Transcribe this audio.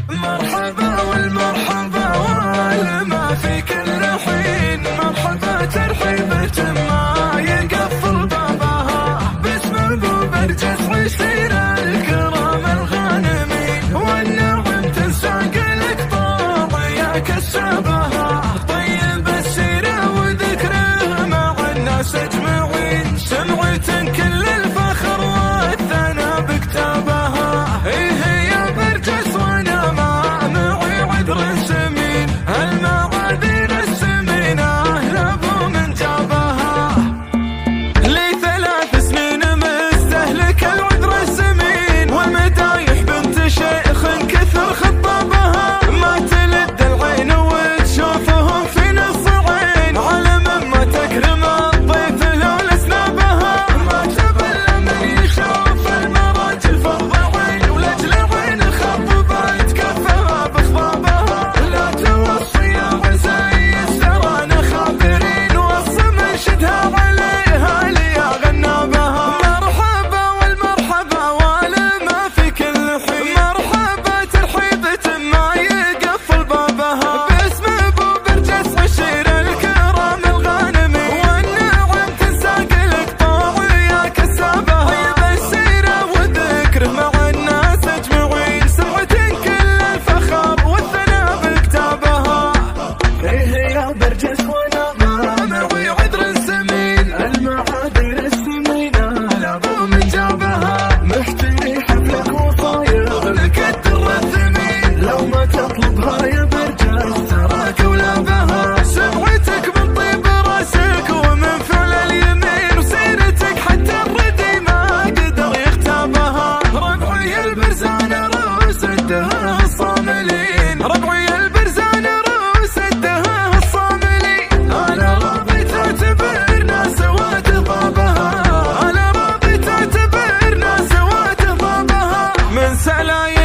مرحبا والمرحبا والما في كل حين، مرحبا ترحيبة ما يقفل بابها، باسم ابو برجس عشير الكرام الغانمين، والنعم تنساق الاقطار يا كسبها، طيب السيرة وذكره مع الناس اجمعين، سمعة كل الفخر والثناء بكتابها، ايه يا برجس وانا ما معي عذر سمين، المعاذير السمينة لابو من جابها، لي 3 سنين مستهلك العذر السمين، والمدايح بنت شيخ كثر خطابها، ما تلد العين وتشوفهم في نص عين، على ما تكرم الضيف لو لسنابها، ما تبلى من يشوف المراجل فرض عين، ولجل عين خضبت كفها بخضابها، لا توصي يا عزي السران خابرين، وص منشدها عليها ليا غنابها، مرحبا والمرحبا والما في كل حين، مرحبا ترحيبة ما يقفل بابها، باسم ابو برجس عشير الكرام الغانمين، والنعم تنساق الاقطاع يا كسابها، طيب السيرة وذكره مع الناس اجمعين، سمعة كل الفخر والثناء بكتابها، ايه يا برجس وانا ما معي عذر سمين، المعاذير السمينة لابو من جابها، محتري حفلك وصايغ لك الدر الثمين، لو ما تطلبها يا برجس تراك ولا بها، سمعتك من طيب راسك ومن فعل اليمين، وسيرتك حتى الردي ما قدر يختابها، ربعي البرزان روس الدها الصاملين، ربعي البرزان روس الدها الصاملين، انا راضي تعتبر ناس وتضابها، انا راضي تعتبر ناس وتضابها، من سلايل